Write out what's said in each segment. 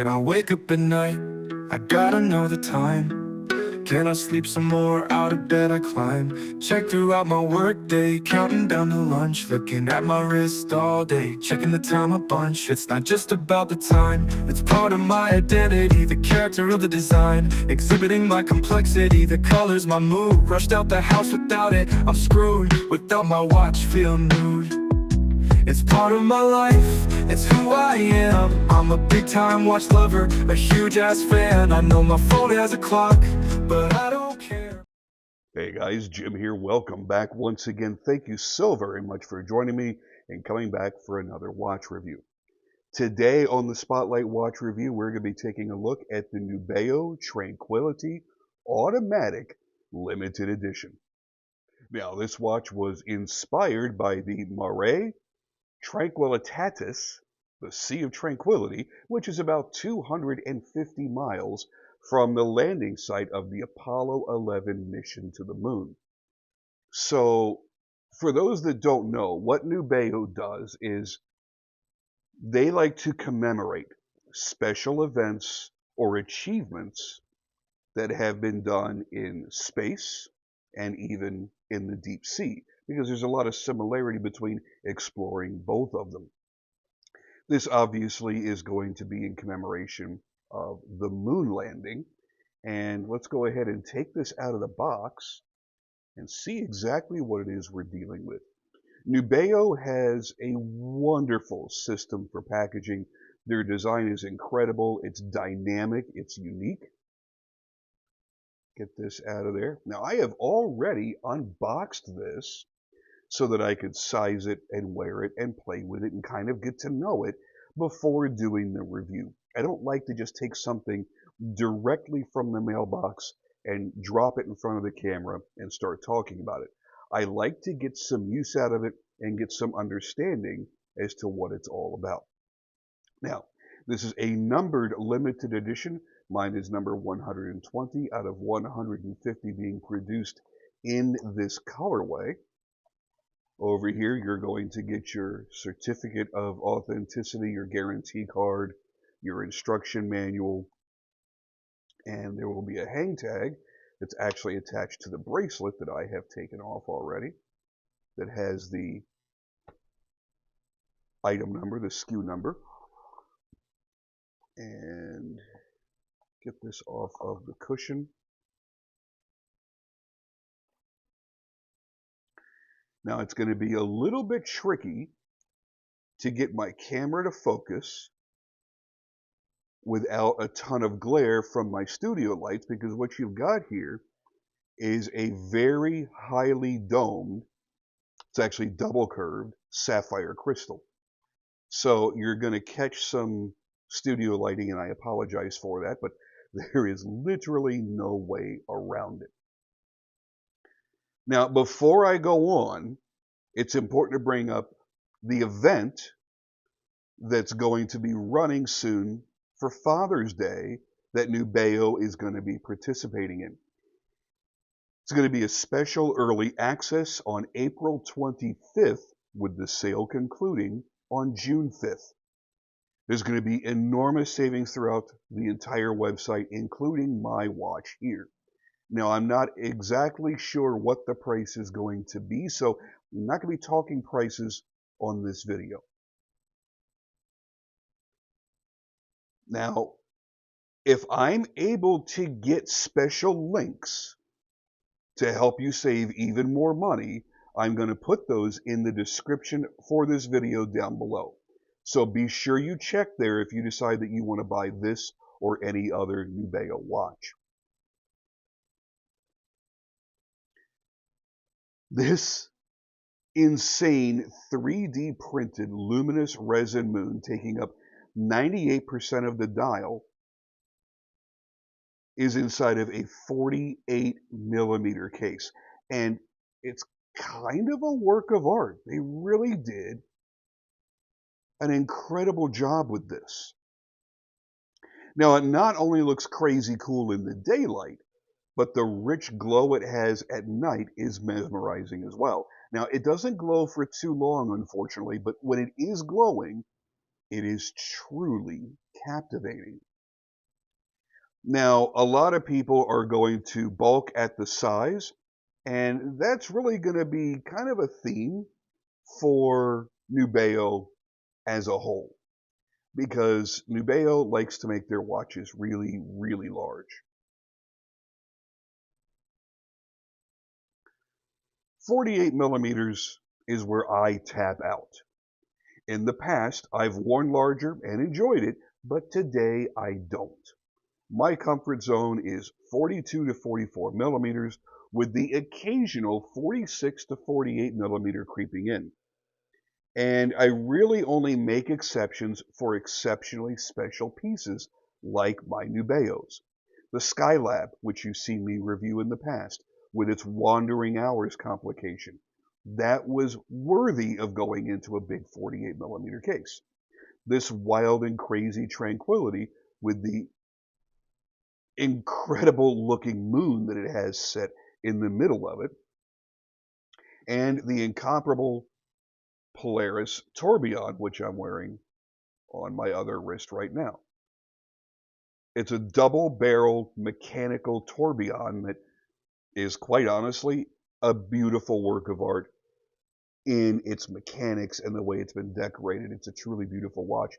When I wake up at night, I gotta know the time. Can I sleep some more? Out of bed I climb. Check throughout my work day, counting down to lunch. Looking at my wrist all day, checking the time a bunch. It's not just about the time, it's part of my identity. The character of the design, exhibiting my complexity. The colors, my mood, rushed out the house without it, I'm screwed. Without my watch, feel nude. It's part of my life, it's who I am. I'm a big time watch lover, a huge ass fan. I know my phone has a clock, but I don't care. Hey guys, Jim here. Welcome back once again. Thank you so very much for joining me and coming back for another watch review. Today on the Spotlight Watch Review, we're going to be taking a look at the Nubeo Tranquility Automatic Limited Edition. Now, this watch was inspired by the Mare Tranquillitatis, the Sea of Tranquility, which is about 250 miles from the landing site of the Apollo 11 mission to the moon. So, for those that don't know, what Nubeo does is they like to commemorate special events or achievements that have been done in space and even in the deep sea, because there's a lot of similarity between exploring both of them. This obviously is going to be in commemoration of the moon landing. And let's go ahead and take this out of the box and see exactly what it is we're dealing with. Nubeo has a wonderful system for packaging. Their design is incredible. It's dynamic. It's unique. Get this out of there. Now, I have already unboxed this so that I could size it and wear it and play with it and kind of get to know it before doing the review. I don't like to just take something directly from the mailbox and drop it in front of the camera and start talking about it. I like to get some use out of it and get some understanding as to what it's all about. Now, this is a numbered limited edition. Mine is number 120 out of 150 being produced in this colorway. Over here, you're going to get your certificate of authenticity, your guarantee card, your instruction manual, and there will be a hang tag that's actually attached to the bracelet that I have taken off already that has the item number, the SKU number, and get this off of the cushion. Now it's going to be a little bit tricky to get my camera to focus without a ton of glare from my studio lights, because what you've got here is a very highly domed, it's actually double curved sapphire crystal. So you're going to catch some studio lighting, and I apologize for that, but there is literally no way around it. Now, before I go on, it's important to bring up the event that's going to be running soon for Father's Day that Nubeo is going to be participating in. It's going to be a special early access on April 25th, with the sale concluding on June 5th. There's going to be enormous savings throughout the entire website, including my watch here. Now, I'm not exactly sure what the price is going to be, so I'm not going to be talking prices on this video. Now, if I'm able to get special links to help you save even more money, I'm going to put those in the description for this video down below. So be sure you check there if you decide that you want to buy this or any other Nubeo watch. This insane 3D printed luminous resin moon, taking up 98% of the dial, is inside of a 48 millimeter case. And it's kind of a work of art. They really did an incredible job with this. Now, it not only looks crazy cool in the daylight, but the rich glow it has at night is mesmerizing as well. Now, it doesn't glow for too long, unfortunately, but when it is glowing, it is truly captivating. Now, a lot of people are going to balk at the size, and that's really going to be kind of a theme for Nubeo as a whole, because Nubeo likes to make their watches really, really large. 48 millimeters is where I tap out. In the past, I've worn larger and enjoyed it, but today I don't. My comfort zone is 42 to 44 millimeters, with the occasional 46 to 48 millimeter creeping in. And I really only make exceptions for exceptionally special pieces like my Nubeos. The Skylab, which you've seen me review in the past, with its wandering hours complication, that was worthy of going into a big 48 millimeter case. This wild and crazy Tranquility with the incredible looking moon that it has set in the middle of it, and the incomparable Polaris Tourbillon, which I'm wearing on my other wrist right now. It's a double-barreled mechanical tourbillon that is, quite honestly, a beautiful work of art in its mechanics and the way it's been decorated. It's a truly beautiful watch.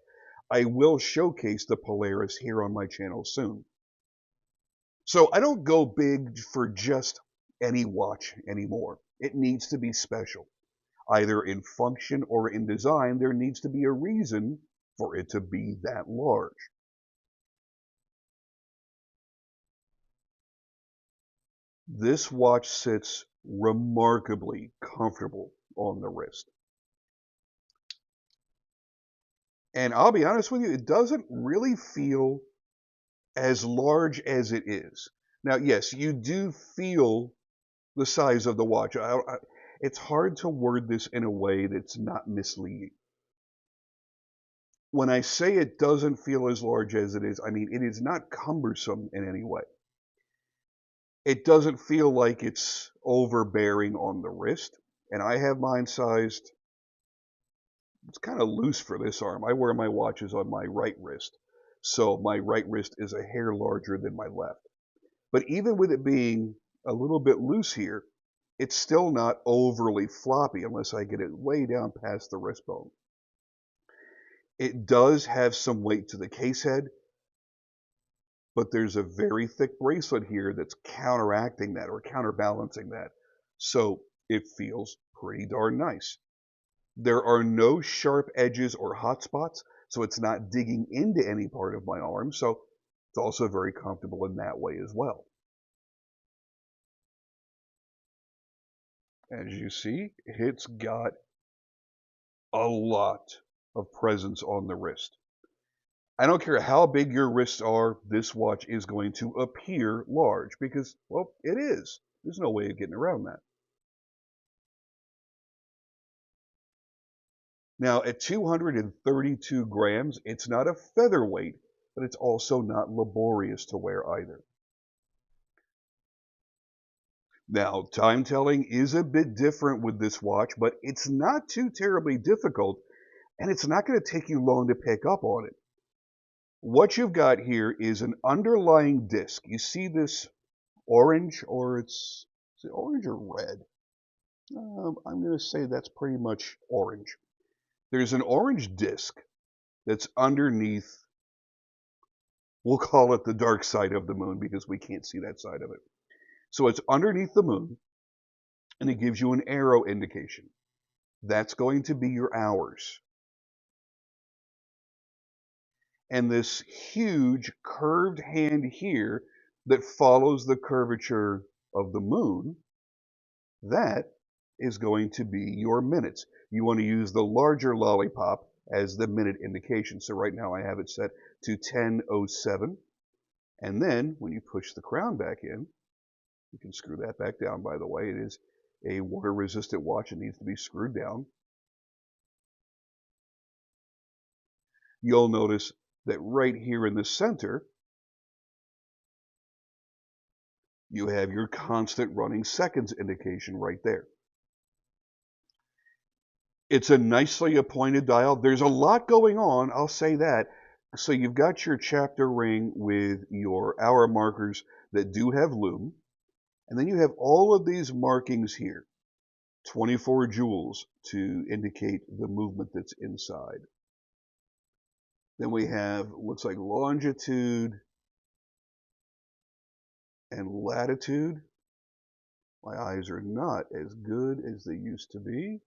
I will showcase the Polaris here on my channel soon. So I don't go big for just any watch anymore. It needs to be special. Either in function or in design, there needs to be a reason for it to be that large. This watch sits remarkably comfortable on the wrist. And I'll be honest with you, it doesn't really feel as large as it is. Now, yes, you do feel the size of the watch. It's hard to word this in a way that's not misleading. When I say it doesn't feel as large as it is, I mean it is not cumbersome in any way. It doesn't feel like it's overbearing on the wrist, and I have mine sized. It's kind of loose for this arm. I wear my watches on my right wrist, so my right wrist is a hair larger than my left. But even with it being a little bit loose here, it's still not overly floppy unless I get it way down past the wrist bone. It does have some weight to the case head, but there's a very thick bracelet here that's counteracting that or counterbalancing that. So it feels pretty darn nice. There are no sharp edges or hot spots, so it's not digging into any part of my arm. So it's also very comfortable in that way as well. As you see, it's got a lot of presence on the wrist. I don't care how big your wrists are, this watch is going to appear large because, well, it is. There's no way of getting around that. Now, at 232 grams, it's not a featherweight, but it's also not laborious to wear either. Now, time telling is a bit different with this watch, but it's not too terribly difficult, and it's not going to take you long to pick up on it. What you've got here is an underlying disc. You see this orange, or is it orange or red? I'm going to say that's pretty much orange. There's an orange disc that's underneath, we'll call it the dark side of the moon because we can't see that side of it. So it's underneath the moon, and it gives you an arrow indication. That's going to be your hours. And this huge curved hand here that follows the curvature of the moon, that is going to be your minutes. You want to use the larger lollipop as the minute indication. So right now I have it set to 10:07. And then when you push the crown back in, you can screw that back down, by the way. It is a water resistant watch. It needs to be screwed down. You'll notice that right here in the center, you have your constant running seconds indication right there. It's a nicely appointed dial. There's a lot going on, I'll say that. So you've got your chapter ring with your hour markers that do have lume, and then you have all of these markings here, 24 joules to indicate the movement that's inside. Then we have, looks like longitude and latitude. My eyes are not as good as they used to be.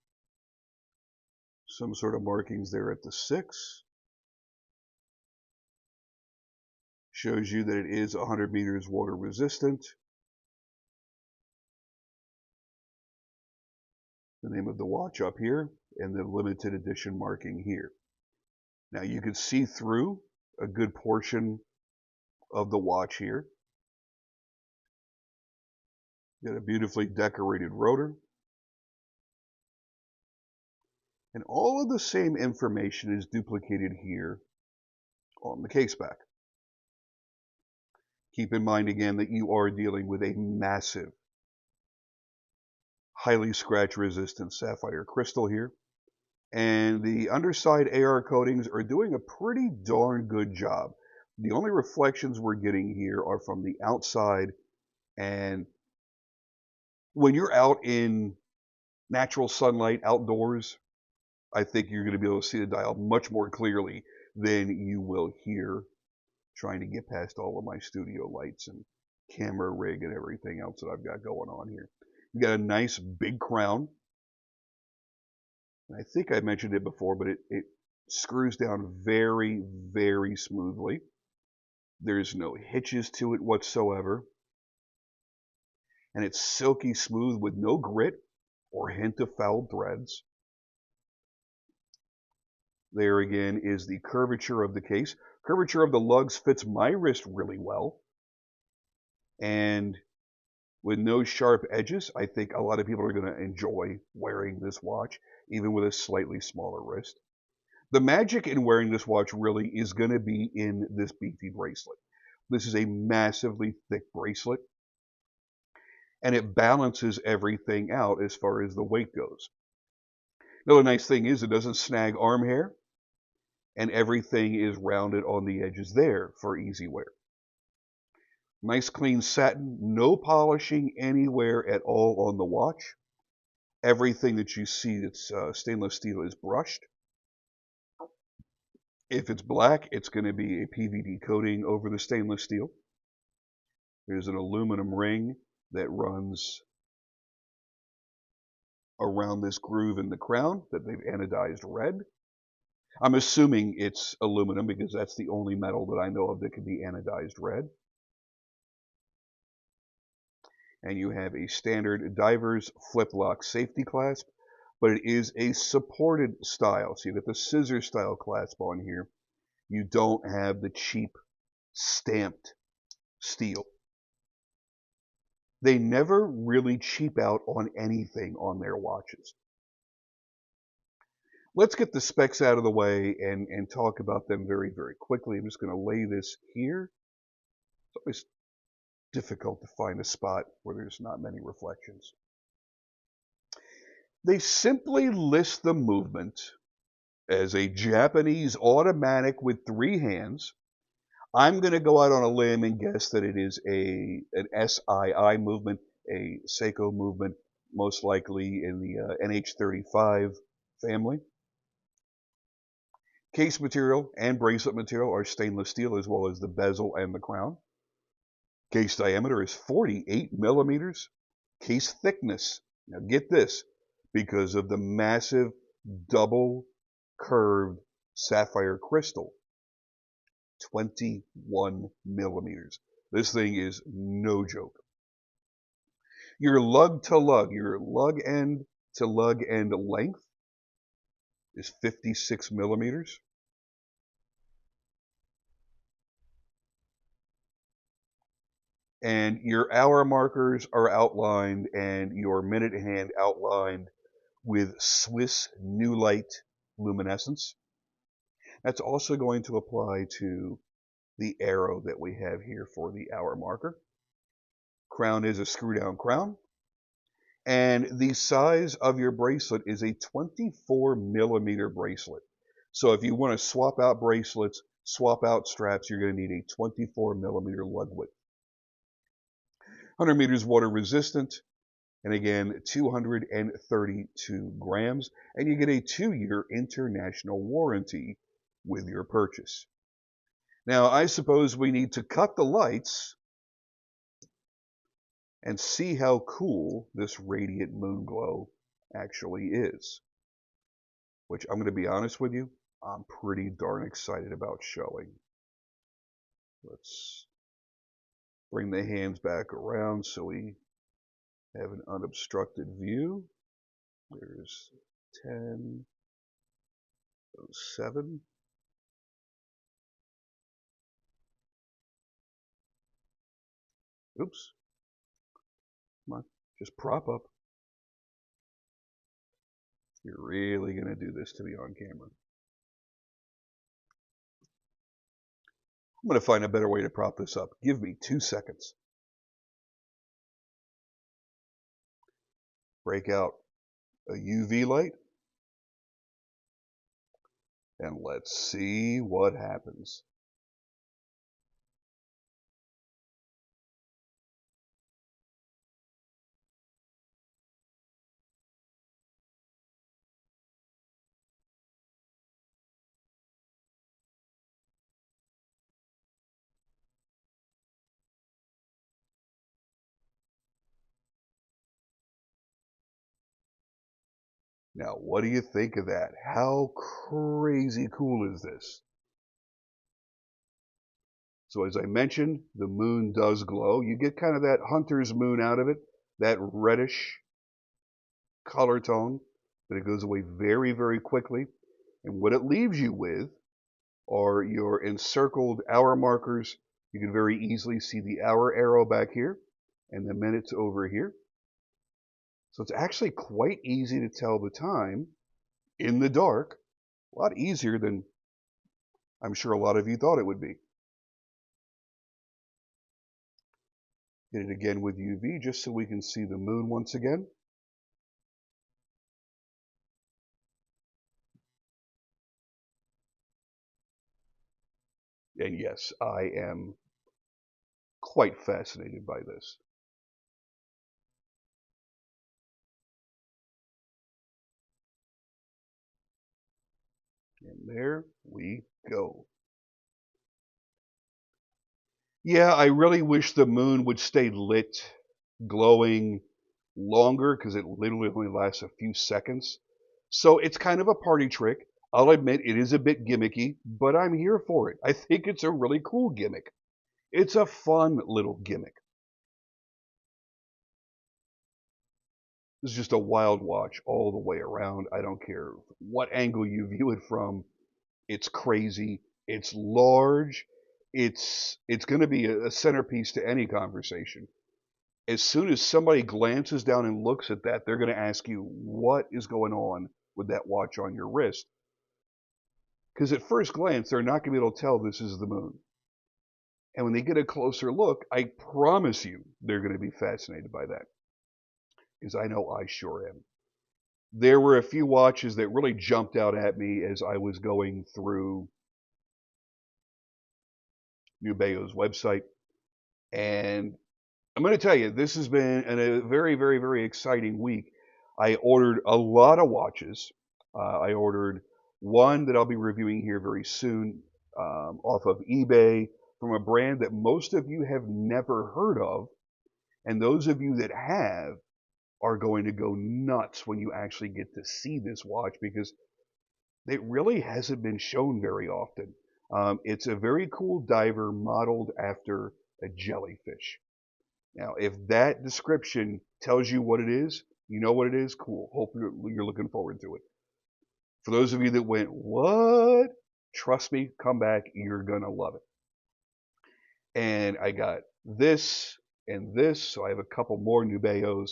Some sort of markings there at the 6. Shows you that it is 100 meters water resistant. The name of the watch up here and the limited edition marking here. Now you can see through a good portion of the watch here. Got a beautifully decorated rotor. And all of the same information is duplicated here on the case back. Keep in mind again that you are dealing with a massive, highly scratch resistant sapphire crystal here. And the underside AR coatings are doing a pretty darn good job. The only reflections we're getting here are from the outside, and when you're out in natural sunlight outdoors, I think you're going to be able to see the dial much more clearly than you will here trying to get past all of my studio lights and camera rig and everything else that I've got going on here. You got a nice big crown. I think I mentioned it before, but it screws down very, very smoothly. There's no hitches to it whatsoever. And it's silky smooth with no grit or hint of fouled threads. There again is the curvature of the case. Curvature of the lugs fits my wrist really well. And with no sharp edges, I think a lot of people are going to enjoy wearing this watch, even with a slightly smaller wrist. The magic in wearing this watch really is going to be in this beefy bracelet. This is a massively thick bracelet, and it balances everything out as far as the weight goes. Now, the nice thing is it doesn't snag arm hair, and everything is rounded on the edges there for easy wear. Nice clean satin, no polishing anywhere at all on the watch. Everything that you see that's stainless steel is brushed. If it's black, it's going to be a PVD coating over the stainless steel. There's an aluminum ring that runs around this groove in the crown that they've anodized red. I'm assuming it's aluminum because that's the only metal that I know of that can be anodized red. And you have a standard diver's flip lock safety clasp, but it is a supported style. So you get the scissor style clasp on here. You don't have the cheap stamped steel. They never really cheap out on anything on their watches. Let's get the specs out of the way and talk about them very, very quickly. I'm just going to lay this here. It's always difficult to find a spot where there's not many reflections. They simply list the movement as a Japanese automatic with 3 hands. I'm going to go out on a limb and guess that it is an SII movement, a Seiko movement, most likely in the NH35 family. Case material and bracelet material are stainless steel, as well as the bezel and the crown. Case diameter is 48 millimeters. Case thickness, now get this, because of the massive double curved sapphire crystal, 21 millimeters. This thing is no joke. Your lug to lug, your lug end to lug end length is 56 millimeters. And your hour markers are outlined and your minute hand outlined with Swiss New Light luminescence. That's also going to apply to the arrow that we have here for the hour marker. Crown is a screw down crown. And the size of your bracelet is a 24 millimeter bracelet. So if you want to swap out bracelets, swap out straps, you're going to need a 24 millimeter lug width. 100 meters water resistant, and again, 232 grams, and you get a 2-year international warranty with your purchase. Now, I suppose we need to cut the lights and see how cool this radiant moon glow actually is, which I'm going to be honest with you, I'm pretty darn excited about showing. Let's bring the hands back around so we have an unobstructed view. There's 10, 07. Oops. Come on, just prop up. You're really going to do this to me on camera. I'm going to find a better way to prop this up. Give me 2 seconds. Break out a UV light. And let's see what happens. Now, what do you think of that? How crazy cool is this? So as I mentioned, the moon does glow. You get kind of that hunter's moon out of it, that reddish color tone, but it goes away very, very quickly. And what it leaves you with are your encircled hour markers. You can very easily see the hour arrow back here and the minutes over here. So it's actually quite easy to tell the time in the dark, a lot easier than I'm sure a lot of you thought it would be. Hit it again with UV just so we can see the moon once again. And yes, I am quite fascinated by this. And there we go. Yeah, I really wish the moon would stay lit, glowing longer because it literally only lasts a few seconds. So it's kind of a party trick. I'll admit it is a bit gimmicky, but I'm here for it. I think it's a really cool gimmick. It's a fun little gimmick. This is just a wild watch all the way around. I don't care what angle you view it from. It's crazy. It's large. It's going to be a centerpiece to any conversation. As soon as somebody glances down and looks at that, they're going to ask you, what is going on with that watch on your wrist? Because at first glance, they're not going to be able to tell this is the moon. And when they get a closer look, I promise you they're going to be fascinated by that. Because I know I sure am. There were a few watches that really jumped out at me as I was going through Nubeo's website. And I'm going to tell you, this has been a very, very, very exciting week. I ordered a lot of watches. I ordered one that I'll be reviewing here very soon off of eBay from a brand that most of you have never heard of. And those of you that have are going to go nuts when you actually get to see this watch because it really hasn't been shown very often. It's a very cool diver modeled after a jellyfish. Now, if that description tells you what it is, you know what it is, cool. Hope you're looking forward to it. For those of you that went, what? Trust me, come back, you're going to love it. And I got this and this, so I have a couple more Nubeos.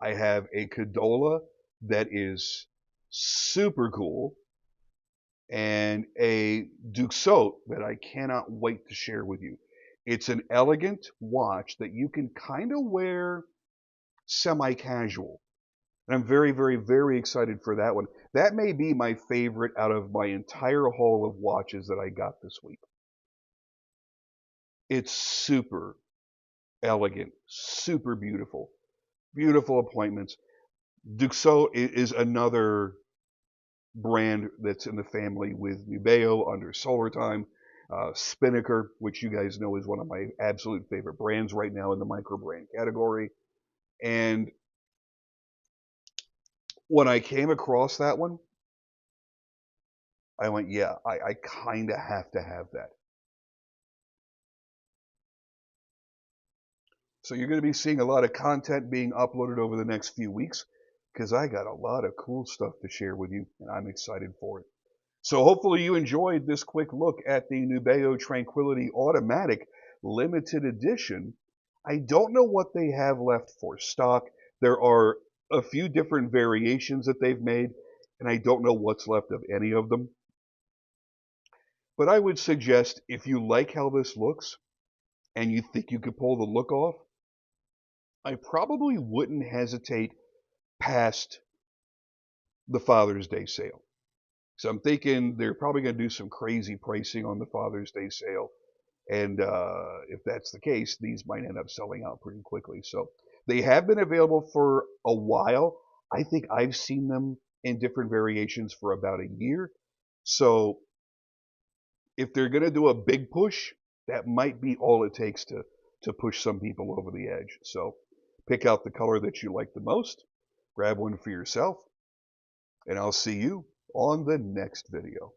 I have a Cadola that is super cool, and a Duxot that I cannot wait to share with you. It's an elegant watch that you can kind of wear semi-casual. And I'm very, very, very excited for that one. That may be my favorite out of my entire haul of watches that I got this week. It's super elegant, super beautiful, beautiful appointments. Duxo is another brand that's in the family with Nubeo under Solar Time. Spinnaker, which you guys know is one of my absolute favorite brands right now in the micro brand category. And when I came across that one, I went, yeah, I kind of have to have that. So you're going to be seeing a lot of content being uploaded over the next few weeks because I got a lot of cool stuff to share with you, and I'm excited for it. So hopefully you enjoyed this quick look at the Nubeo Tranquility Automatic Limited Edition. I don't know what they have left for stock. There are a few different variations that they've made, and I don't know what's left of any of them. But I would suggest if you like how this looks and you think you could pull the look off, I probably wouldn't hesitate past the Father's Day sale. So I'm thinking they're probably going to do some crazy pricing on the Father's Day sale. And if that's the case, these might end up selling out pretty quickly. So they have been available for a while. I think I've seen them in different variations for about a year. So if they're going to do a big push, that might be all it takes to push some people over the edge. So pick out the color that you like the most, grab one for yourself, and I'll see you on the next video.